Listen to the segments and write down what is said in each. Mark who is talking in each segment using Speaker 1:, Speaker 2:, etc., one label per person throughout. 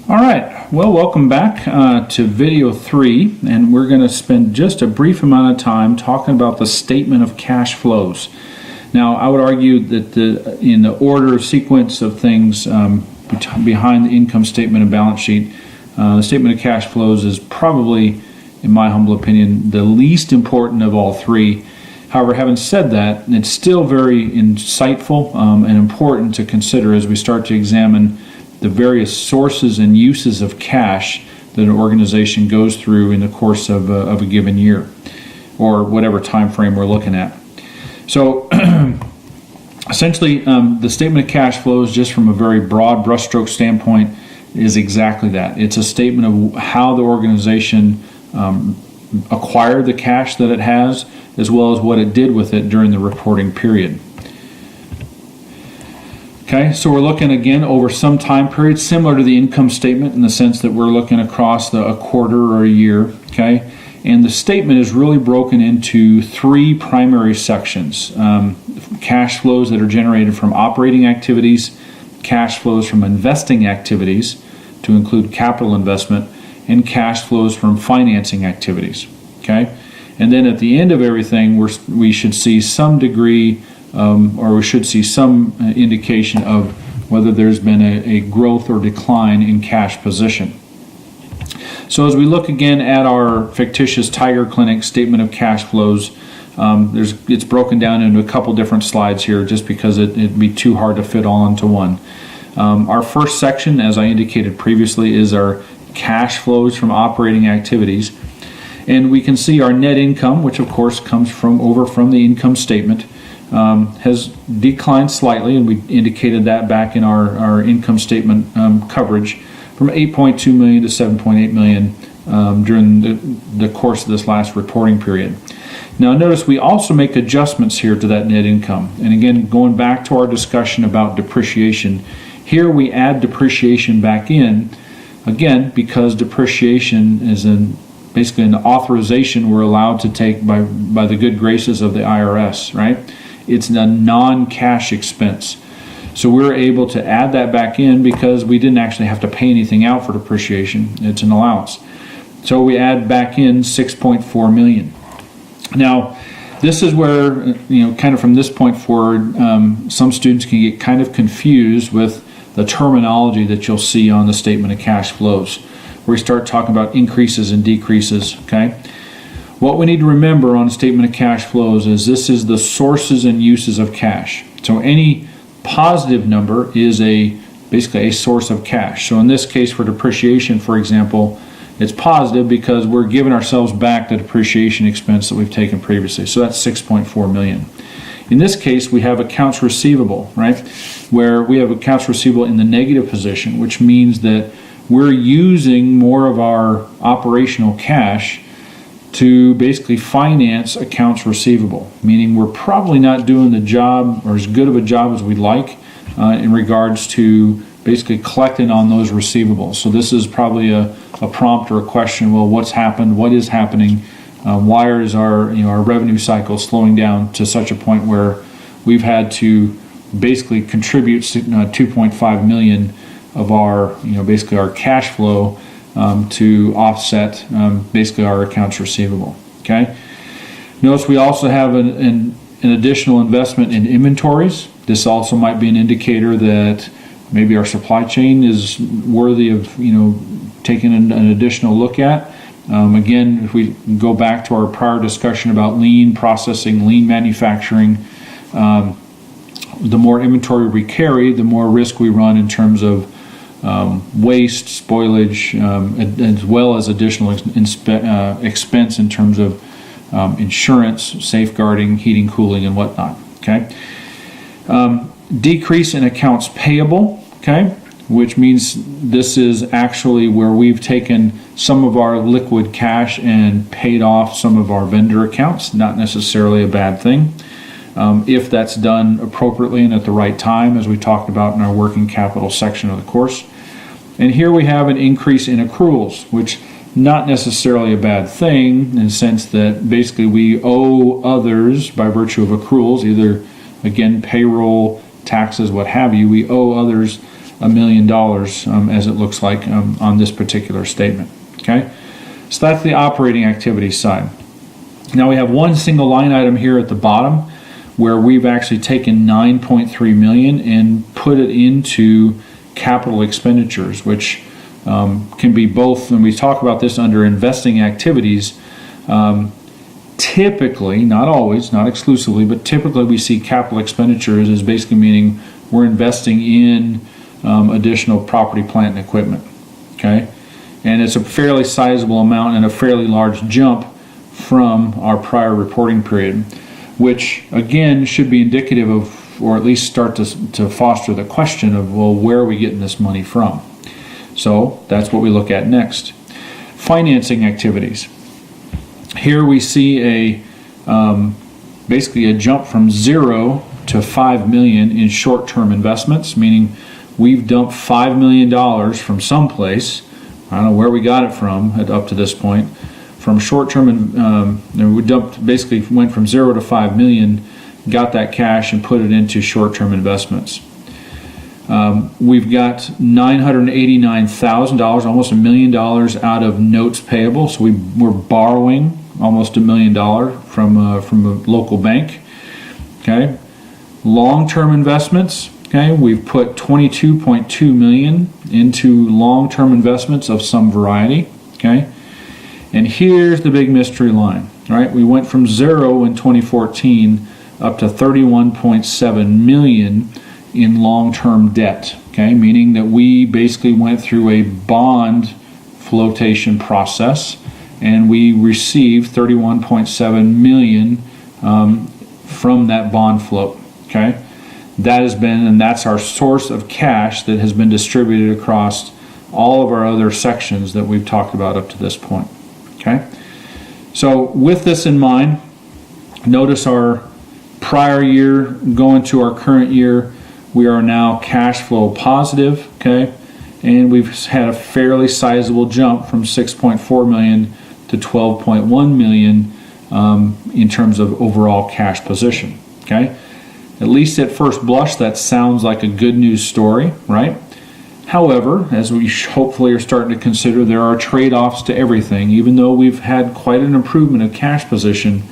Speaker 1: All right, well, welcome back to video 3, and we're going to spend just a brief amount of time talking about the statement of cash flows. Now, I would argue that in the order sequence of things behind the income statement and balance sheet, the statement of cash flows is probably, in my humble opinion, the least important of all three. However, having said that, it's still very insightful and important to consider as we start to examine the various sources and uses of cash that an organization goes through in the course of a given year, or whatever time frame we're looking at. So essentially, the statement of cash flows, just from a very broad brushstroke standpoint, is exactly that. It's a statement of how the organization acquired the cash that it has, as well as what it did with it during the reporting period. Okay, so we're looking again over some time period, similar to the income statement in the sense that we're looking across a quarter or a year. Okay, and the statement is really broken into three primary sections: cash flows that are generated from operating activities, cash flows from investing activities, to include capital investment, and cash flows from financing activities. Okay, and then at the end of everything, we should see some degree. Or we should see some indication of whether there's been a growth or decline in cash position. So as we look again at our fictitious Tiger Clinic statement of cash flows, it's broken down into a couple different slides here just because it'd be too hard to fit all into one. Our first section, as I indicated previously, is our cash flows from operating activities. And we can see our net income, which of course comes from the income statement, has declined slightly, and we indicated that back in our income statement coverage, from $8.2 million to $7.8 million during the course of this last reporting period. Now notice we also make adjustments here to that net income. And again, going back to our discussion about depreciation, here we add depreciation back in, again, because depreciation is basically an authorization we're allowed to take by the good graces of the IRS, right? It's a non-cash expense. So we're able to add that back in because we didn't actually have to pay anything out for depreciation. It's an allowance. So we add back in $6.4 million. Now, this is where, kind of from this point forward, some students can get kind of confused with the terminology that you'll see on the statement of cash flows, where we start talking about increases and decreases, okay? What we need to remember on a statement of cash flows is this is the sources and uses of cash. So any positive number is basically a source of cash. So in this case for depreciation, for example, it's positive because we're giving ourselves back the depreciation expense that we've taken previously. So that's $6.4 million. In this case, we have accounts receivable, right? Where we have accounts receivable in the negative position, which means that we're using more of our operational cash to basically finance accounts receivable, meaning we're probably not doing the job or as good of a job as we'd like in regards to basically collecting on those receivables. So this is probably a prompt or a question, well, what's happened, what is happening, why is our revenue cycle slowing down to such a point where we've had to basically contribute $2.5 million of our, basically our cash flow to offset basically our accounts receivable. Okay. Notice we also have an additional investment in inventories. This also might be an indicator that maybe our supply chain is worthy of taking an additional look at. Again, if we go back to our prior discussion about lean processing, lean manufacturing, the more inventory we carry, the more risk we run in terms of waste, spoilage, as well as additional expense in terms of insurance, safeguarding, heating, cooling, and whatnot. Okay. Decrease in accounts payable. Okay, which means this is actually where we've taken some of our liquid cash and paid off some of our vendor accounts. Not necessarily a bad thing. If that's done appropriately and at the right time, as we talked about in our working capital section of the course. And here we have an increase in accruals, which not necessarily a bad thing in the sense that basically we owe others by virtue of accruals, either, again, payroll, taxes, what have you. We owe others $1 million, as it looks like on this particular statement. Okay, so that's the operating activity side. Now we have one single line item here at the bottom where we've actually taken $9.3 million and put it into capital expenditures, which can be both, and we talk about this under investing activities. Typically, not always, not exclusively, but typically we see capital expenditures as basically meaning we're investing in additional property, plant, and equipment. Okay, and it's a fairly sizable amount and a fairly large jump from our prior reporting period, which again should be indicative of, or at least start to foster the question of, well, where are we getting this money from? So that's what we look at next. Financing activities. Here we see basically a jump from 0 to $5 million in short-term investments, meaning we've dumped $5 million from someplace. I don't know where we got it from up to this point. From short-term, we basically went from 0 to $5 million, got that cash and put it into short-term investments. We've got $989,000, almost $1 million out of notes payable. So we're borrowing almost $1 million from a local bank. Okay, long-term investments. Okay, we've put $22.2 million into long-term investments of some variety. Okay, and here's the big mystery line. Right, we went from 0 in 2014 up to $31.7 million in long-term debt. Okay, meaning that we basically went through a bond flotation process and we received $31.7 million from that bond float. Okay, that has been, and that's our source of cash that has been distributed across all of our other sections that we've talked about up to this point. Okay, so with this in mind, notice our prior year going to our current year, we are now cash flow positive. Okay, and we've had a fairly sizable jump from $6.4 million to $12.1 million in terms of overall cash position. Okay, at least at first blush, that sounds like a good news story, right? However, as we hopefully are starting to consider, there are trade-offs to everything. Even though we've had quite an improvement of cash position,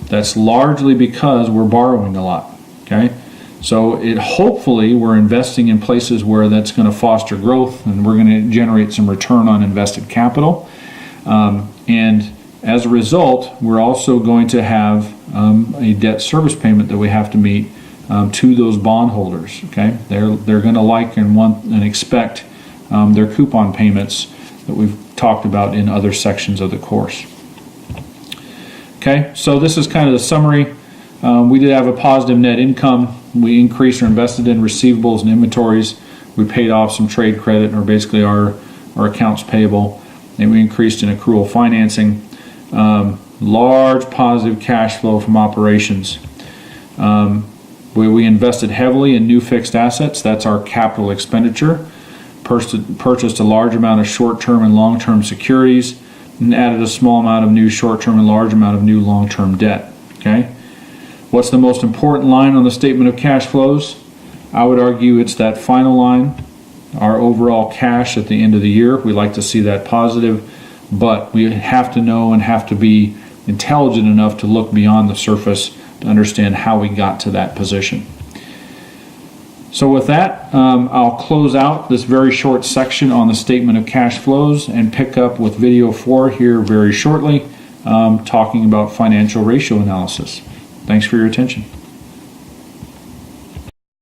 Speaker 1: that's largely because we're borrowing a lot. Okay, so hopefully we're investing in places where that's going to foster growth and we're going to generate some return on invested capital. And as a result, we're also going to have a debt service payment that we have to meet to those bondholders. Okay, they're going to like and want and expect their coupon payments that we've talked about in other sections of the course. Okay, so this is kind of the summary. We did have a positive net income. We increased or invested in receivables and inventories. We paid off some trade credit, or basically our accounts payable, and we increased in accrual financing. Large positive cash flow from operations. We invested heavily in new fixed assets. That's our capital expenditure. Purchased a large amount of short-term and long-term securities, and added a small amount of new short-term and large amount of new long-term debt. Okay, what's the most important line on the statement of cash flows? I would argue it's that final line, our overall cash at the end of the year. We like to see that positive, but we have to know and have to be intelligent enough to look beyond the surface to understand how we got to that position. So with that, I'll close out this very short section on the statement of cash flows and pick up with video 4 here very shortly, talking about financial ratio analysis. Thanks for your attention.